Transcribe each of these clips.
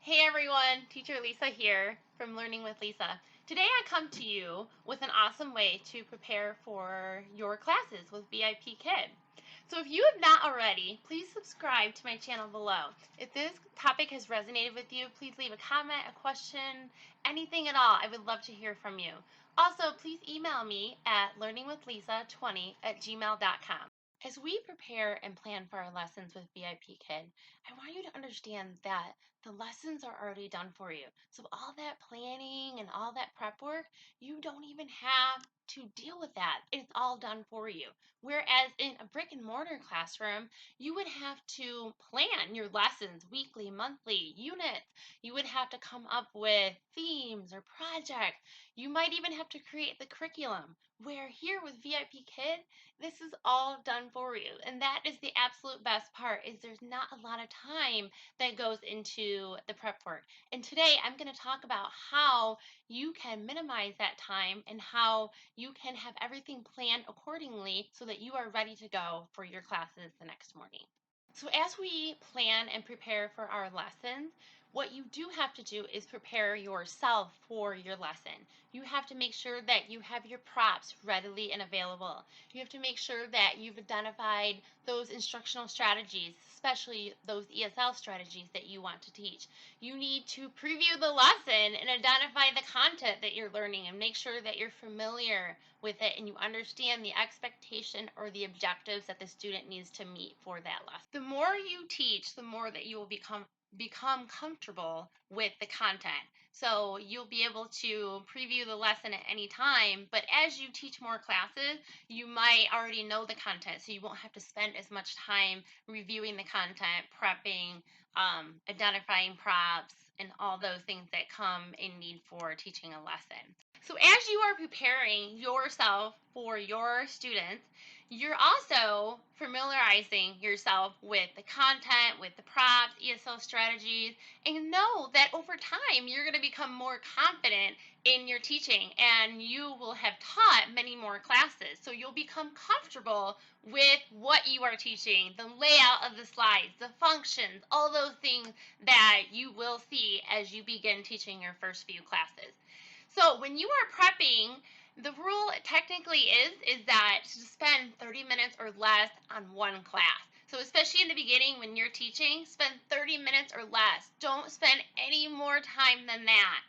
Hey everyone, Teacher Lisa here from Learning with Lisa. Today I come to you with an awesome way to prepare for your classes with VIPKID. So if you have not already, please subscribe to my channel below. If this topic has resonated with you, please leave a comment, a question, anything at all. I would love to hear from you. Also, please email me at learningwithlisa20@gmail.com. As we prepare and plan for our lessons with VIPKID, I want you to understand that the lessons are already done for you. So all that planning and all that prep work, you don't even have to deal with that. It's all done for you. Whereas in a brick and mortar classroom, you would have to plan your lessons weekly, monthly, units. You would have to come up with themes or projects. You might even have to create the curriculum. Where here with VIPKID, this is all done for you. And that is the absolute best part, is there's not a lot of time that goes into the prep work. And today I'm going to talk about how you can minimize that time and how you can have everything planned accordingly so that you are ready to go for your classes the next morning. So as we plan and prepare for our lessons, what you do have to do is prepare yourself for your lesson. You have to make sure that you have your props readily and available. You have to make sure that you've identified those instructional strategies, especially those ESL strategies that you want to teach. You need to preview the lesson and identify the content that you're learning and make sure that you're familiar with it and you understand the expectation or the objectives that the student needs to meet for that lesson. The more you teach, the more that you will become comfortable with the content. So you'll be able to preview the lesson at any time, but as you teach more classes, you might already know the content, so you won't have to spend as much time reviewing the content, prepping, identifying props, and all those things that come in need for teaching a lesson. So as you are preparing yourself for your students, you're also familiarizing yourself with the content, with the props, ESL strategies, and know that over time you're going to become more confident in your teaching and you will have taught many more classes. So you'll become comfortable with what you are teaching, the layout of the slides, the functions, all those things that you will see as you begin teaching your first few classes. So when you are prepping, the rule technically is that to spend 30 minutes or less on one class. So especially in the beginning when you're teaching, spend 30 minutes or less. Don't spend any more time than that.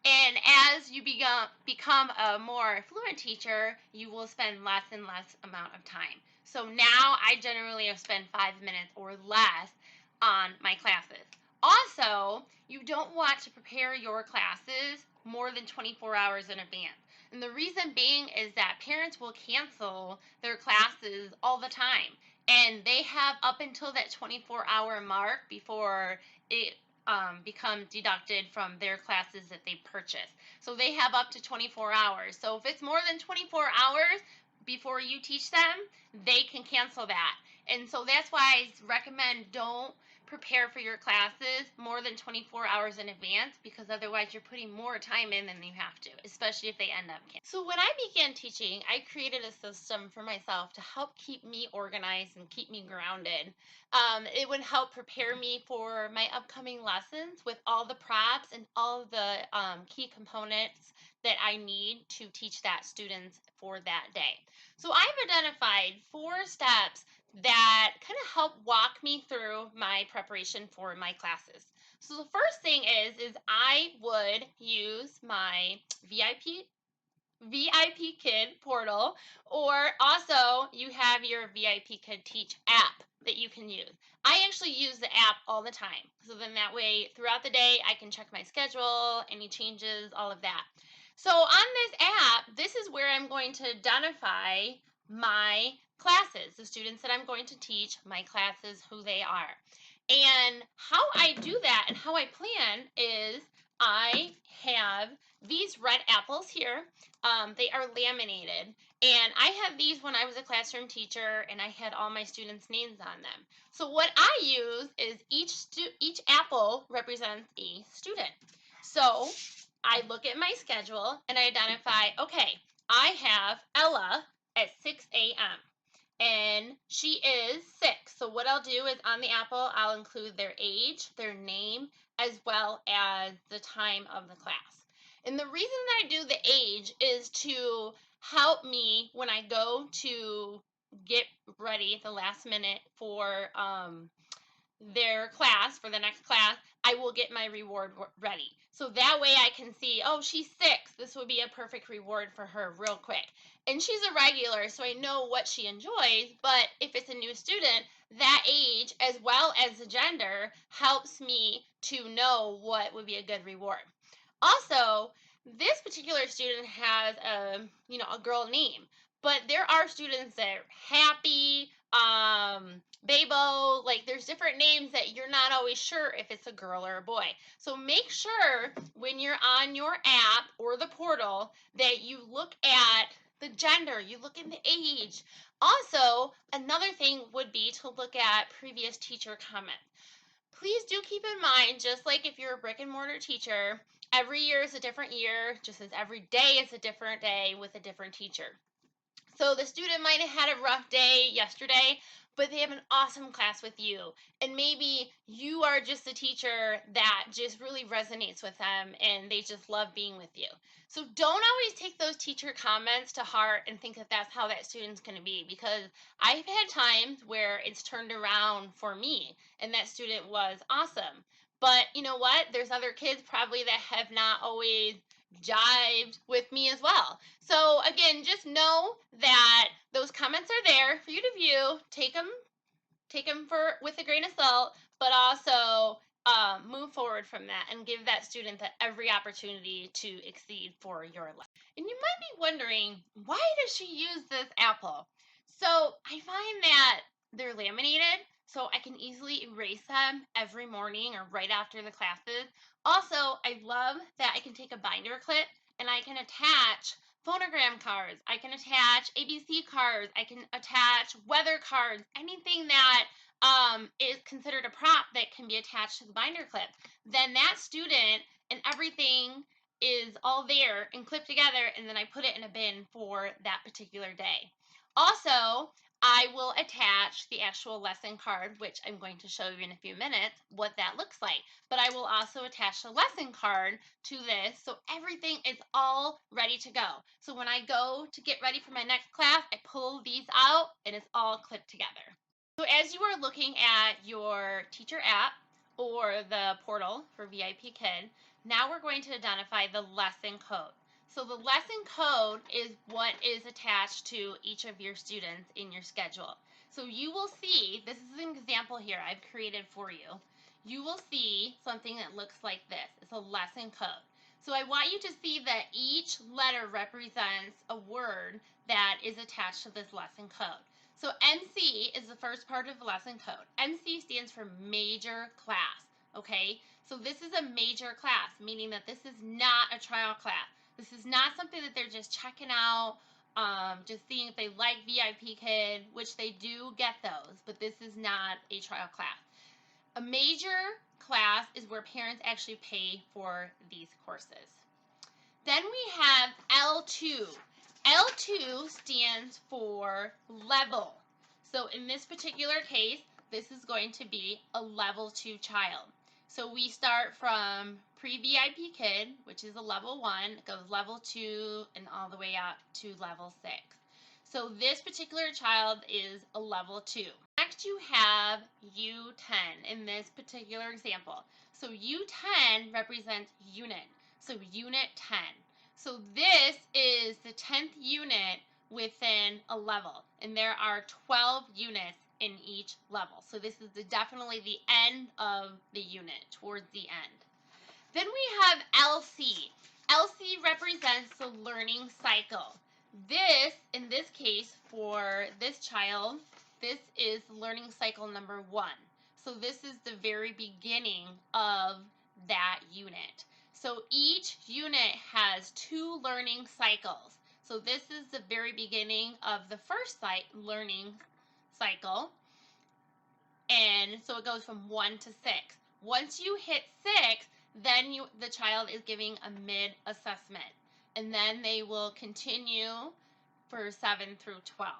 And as you become a more fluent teacher, you will spend less and less amount of time. So now I generally have spent 5 minutes or less on my classes. Also, you don't want to prepare your classes more than 24 hours in advance. And the reason being is that parents will cancel their classes all the time. And they have up until that 24-hour mark before it become deducted from their classes that they purchase. So they have up to 24 hours. So if it's more than 24 hours before you teach them, they can cancel that. And so that's why I recommend don't prepare for your classes more than 24 hours in advance, because otherwise you're putting more time in than you have to, especially if they end up canceling. So when I began teaching, I created a system for myself to help keep me organized and keep me grounded. It would help prepare me for my upcoming lessons with all the props and all the key components that I need to teach that students for that day. So I've identified 4 steps that kind of help walk me through my preparation for my classes. So the first thing is I would use my VIPKID portal, or also you have your VIPKID Teach app that you can use. I actually use the app all the time. So then that way throughout the day I can check my schedule, any changes, all of that. So on this app, this is where I'm going to identify my classes, the students that I'm going to teach, my classes, who they are. And how I do that and how I plan is I have these red apples here. They are laminated, and I had these when I was a classroom teacher and I had all my students' names on them. So what I use is each apple represents a student. So I look at my schedule and I identify, okay, I have Ella at 6 a.m. and she is 6. So what I'll do is on the apple, I'll include their age, their name, as well as the time of the class. And the reason that I do the age is to help me when I go to get ready at the last minute for their class, for the next class, I will get my reward ready. So that way I can see, oh, she's 6. This would be a perfect reward for her real quick. And she's a regular, so I know what she enjoys, but if it's a new student, that age as well as the gender helps me to know what would be a good reward. Also, this particular student has a girl name, but there are students that are Happy, Babo, like there's different names that you're not always sure if it's a girl or a boy. So make sure when you're on your app or the portal that you look at the gender, you look at the age. Also, another thing would be to look at previous teacher comments. Please do keep in mind, just like if you're a brick and mortar teacher, every year is a different year, just as every day is a different day with a different teacher. So the student might have had a rough day yesterday, but they have an awesome class with you. And maybe you are just a teacher that just really resonates with them and they just love being with you. So don't always take those teacher comments to heart and think that that's how that student's going to be, because I've had times where it's turned around for me and that student was awesome. But you know what? There's other kids probably that have not always jived with me as well. So again, just know that those comments are there for you to view. Take them with a grain of salt, but also move forward from that and give that student every opportunity to exceed for your lesson. And you might be wondering, why does she use this apple? So I find that they're laminated, so I can easily erase them every morning or right after the classes. Also, I love that I can take a binder clip and I can attach phonogram cards, I can attach ABC cards, I can attach weather cards, anything that is considered a prop that can be attached to the binder clip. Then that student and everything is all there and clipped together, and then I put it in a bin for that particular day. Also, I will attach the actual lesson card, which I'm going to show you in a few minutes what that looks like. But I will also attach the lesson card to this, so everything is all ready to go. So when I go to get ready for my next class, I pull these out and it's all clipped together. So as you are looking at your teacher app or the portal for VIPKID, now we're going to identify the lesson code. So the lesson code is what is attached to each of your students in your schedule. So you will see, this is an example here I've created for you. You will see something that looks like this. It's a lesson code. So I want you to see that each letter represents a word that is attached to this lesson code. So NC is the first part of the lesson code. NC stands for major class, okay? So this is a major class, meaning that this is not a trial class. This is not something that they're just checking out, just seeing if they like VIPKID, which they do get those, but this is not a trial class. A major class is where parents actually pay for these courses. Then we have L2. L2 stands for level. So in this particular case, this is going to be a level 2 child. So we start from pre-VIPKID, which is a level 1, it goes level 2 and all the way up to level 6. So this particular child is a level 2. Next you have U10 in this particular example. So U10 represents unit. So unit 10. So this is the 10th unit within a level, and there are 12 units in each level. So this is definitely the end of the unit, towards the end. Then we have LC. LC represents the learning cycle. This, in this case, for this child, this is learning cycle number 1. So this is the very beginning of that unit. So each unit has 2 learning cycles. So this is the very beginning of the first learning cycle. And so it goes from 1 to 6. Once you hit 6, then the child is giving a mid-assessment. And then they will continue for 7 through 12.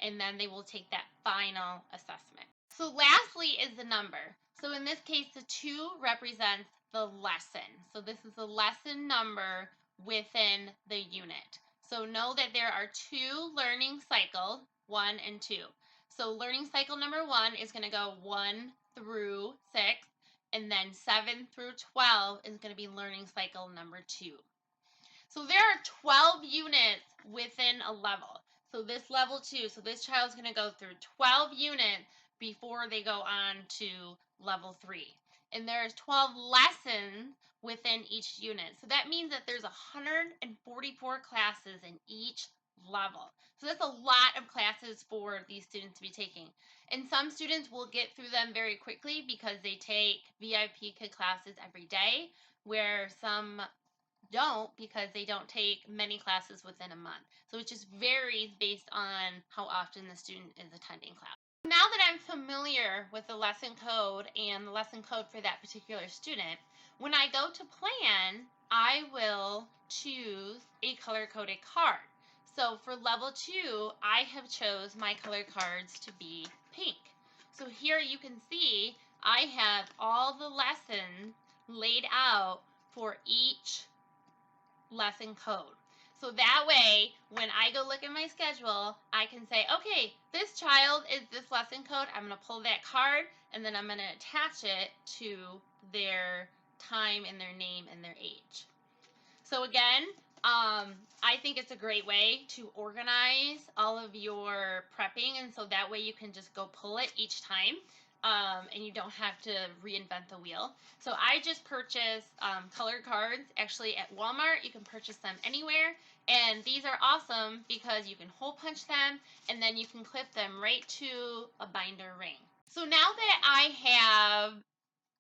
And then they will take that final assessment. So lastly is the number. So in this case, the 2 represents the lesson. So this is the lesson number within the unit. So know that there are 2 learning cycles, 1 and 2. So learning cycle number 1 is going to go 1 through 6, and then 7 through 12 is going to be learning cycle number 2. So there are 12 units within a level. So this level 2, so this child's going to go through 12 units before they go on to level 3. And there's 12 lessons within each unit. So that means that there's 144 classes in each level. So that's a lot of classes for these students to be taking. And some students will get through them very quickly because they take VIPKID classes every day, where some don't because they don't take many classes within a month. So it just varies based on how often the student is attending class. Now that I'm familiar with the lesson code and the lesson code for that particular student, when I go to plan, I will choose a color-coded card. So for level 2, I have chose my color cards to be pink. So here you can see I have all the lessons laid out for each lesson code. So that way, when I go look at my schedule, I can say, okay, this child is this lesson code. I'm going to pull that card, and then I'm going to attach it to their time and their name and their age. So again, I think it's a great way to organize all of your prepping, and so that way you can just go pull it each time, and you don't have to reinvent the wheel. So I just purchased colored cards actually at Walmart. You can purchase them anywhere, and these are awesome because you can hole punch them, and then you can clip them right to a binder ring. So now that I have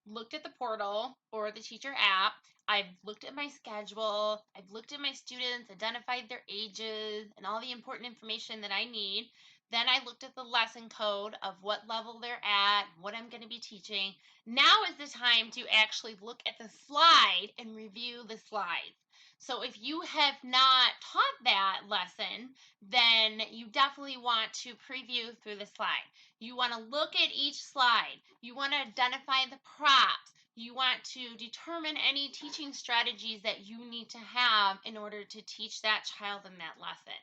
looked at the portal or the teacher app, I've looked at my schedule, I've looked at my students, identified their ages, and all the important information that I need. Then I looked at the lesson code of what level they're at, what I'm going to be teaching. Now is the time to actually look at the slide and review the slides. So if you have not taught that lesson, then you definitely want to preview through the slide. You want to look at each slide. You want to identify the props. You want to determine any teaching strategies that you need to have in order to teach that child in that lesson.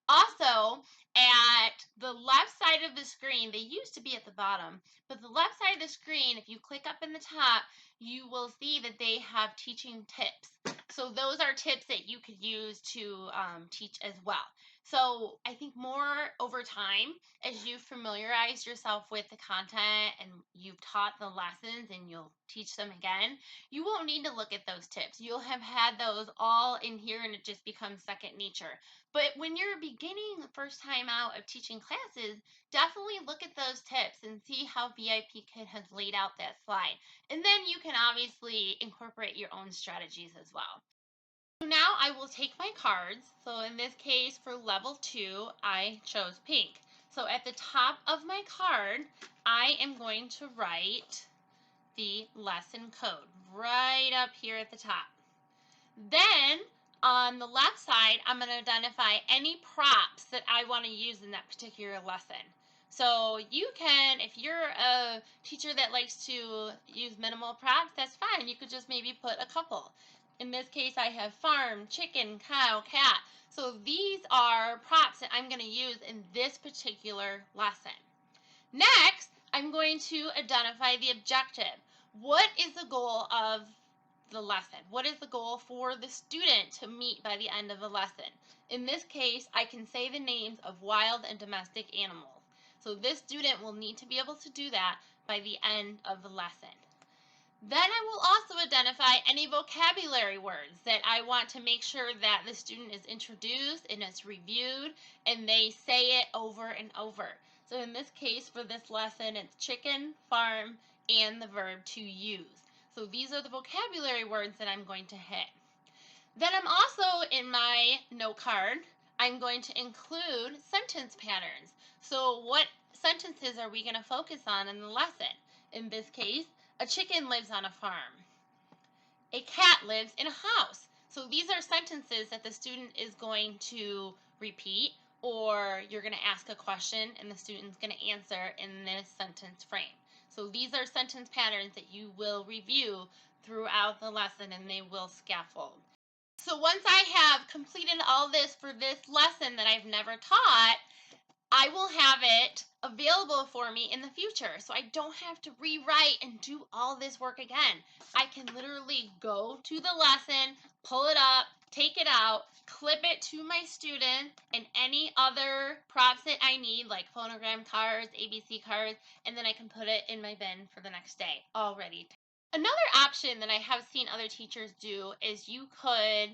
Also, at the left side of the screen, they used to be at the bottom, but the left side of the screen, if you click up in the top, you will see that they have teaching tips. So those are tips that you could use to teach as well. So I think more over time, as you familiarize yourself with the content and you've taught the lessons and you'll teach them again, you won't need to look at those tips. You'll have had those all in here and it just becomes second nature. But when you're beginning the first time out of teaching classes, definitely look at those tips and see how VIPKID has laid out that slide. And then you can obviously incorporate your own strategies as well. So now I will take my cards. So in this case, for level 2, I chose pink. So at the top of my card, I am going to write the lesson code right up here at the top. Then on the left side, I'm going to identify any props that I want to use in that particular lesson. So you can, if you're a teacher that likes to use minimal props, that's fine. You could just maybe put a couple. In this case, I have farm, chicken, cow, cat. So these are props that I'm going to use in this particular lesson. Next, I'm going to identify the objective. What is the goal of the lesson? What is the goal for the student to meet by the end of the lesson? In this case, I can say the names of wild and domestic animals. So this student will need to be able to do that by the end of the lesson. Then I will also identify any vocabulary words that I want to make sure that the student is introduced and it's reviewed and they say it over and over. So in this case, for this lesson, it's chicken, farm, and the verb to use. So these are the vocabulary words that I'm going to hit. Then I'm also, in my note card, I'm going to include sentence patterns. So what sentences are we going to focus on in the lesson? In this case, a chicken lives on a farm. A cat lives in a house. So these are sentences that the student is going to repeat or you're going to ask a question and the student's going to answer in this sentence frame. So these are sentence patterns that you will review throughout the lesson, and they will scaffold. So once I have completed all this for this lesson that I've never taught, I will have it available for me in the future. So I don't have to rewrite and do all this work again. I can literally go to the lesson, pull it up, take it out, clip it to my student and any other props that I need, like phonogram cards, ABC cards, and then I can put it in my bin for the next day, all ready. Another option that I have seen other teachers do is you could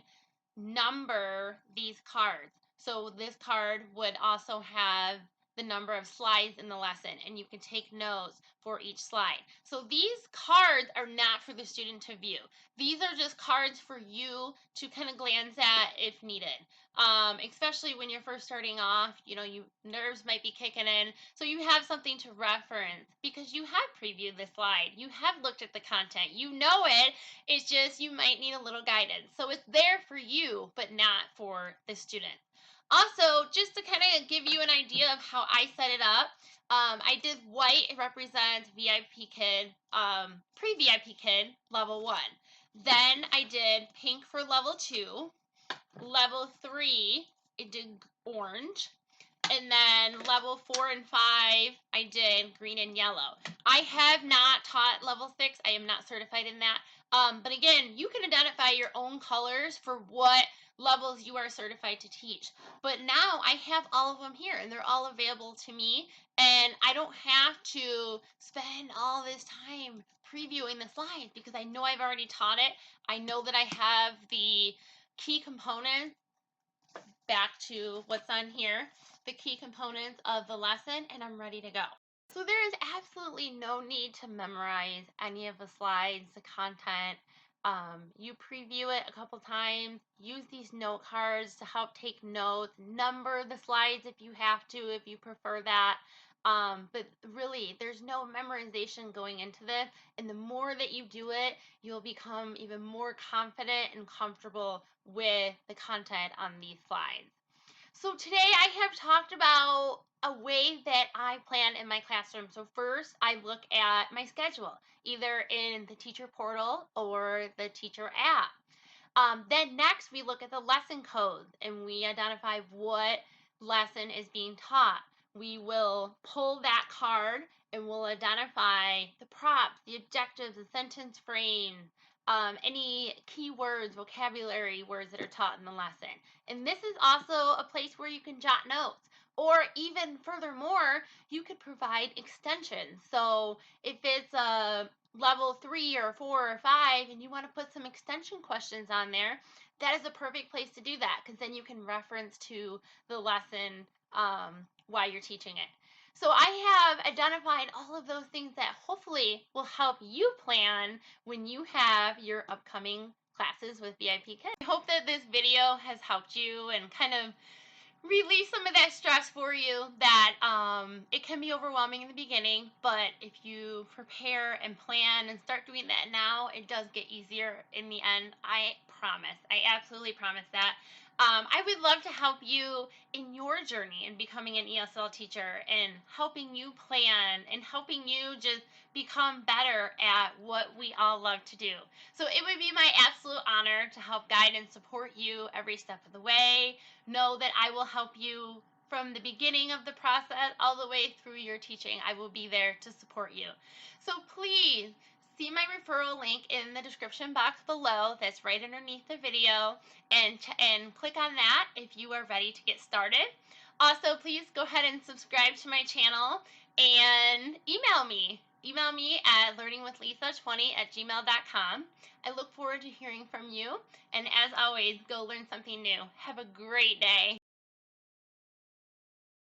number these cards. So this card would also have the number of slides in the lesson, and you can take notes for each slide. So these cards are not for the student to view. These are just cards for you to kind of glance at if needed. Especially when you're first starting off, nerves might be kicking in, so you have something to reference because you have previewed the slide, you have looked at the content, you know it. It's just you might need a little guidance. So it's there for you, but not for the student. Also, just to kind of give you an idea of how I set it up, I did white. It represents VIP Kid, pre-VIP Kid, level 1. Then I did pink for level 2. Level 3, I did orange. And then level 4 and 5, I did green and yellow. I have not taught level 6. I am not certified in that. But again, you can identify your own colors for what levels you are certified to teach. But now I have all of them here, and they're all available to me. And I don't have to spend all this time previewing the slides because I know I've already taught it. I know that I have the key components, back to what's on here, the key components of the lesson, and I'm ready to go. So there is absolutely no need to memorize any of the slides, the content. You preview it a couple times, use these note cards to help take notes, number the slides if you have to, if you prefer that. But really, there's no memorization going into this, and the more that you do it, you'll become even more confident and comfortable with the content on these slides. So today I have talked about a way that I plan in my classroom. So first I look at my schedule, either in the teacher portal or the teacher app. Then next we look at the lesson codes and we identify what lesson is being taught. We will pull that card and we'll identify the props, the objectives, the sentence frame, any keywords, vocabulary words that are taught in the lesson. And this is also a place where you can jot notes. Or even furthermore, you could provide extensions. So if it's a level 3 or 4 or 5 and you want to put some extension questions on there, that is a perfect place to do that because then you can reference to the lesson while you're teaching it. So I have identified all of those things that hopefully will help you plan when you have your upcoming classes with VIPKID. I hope that this video has helped you and kind of release some of that stress for you, that it can be overwhelming in the beginning, but if you prepare and plan and start doing that now, it does get easier in the end. I promise. I absolutely promise that. I would love to help you in your journey in becoming an ESL teacher and helping you plan and helping you just become better at what we all love to do. So it would be my absolute honor to help guide and support you every step of the way. Know that I will help you from the beginning of the process all the way through your teaching. I will be there to support you. So please see my referral link in the description box below. That's right underneath the video, and click on that if you are ready to get started. Also, please go ahead and subscribe to my channel and email me. Email me at learningwithlisa20@gmail.com. I look forward to hearing from you. And as always, go learn something new. Have a great day.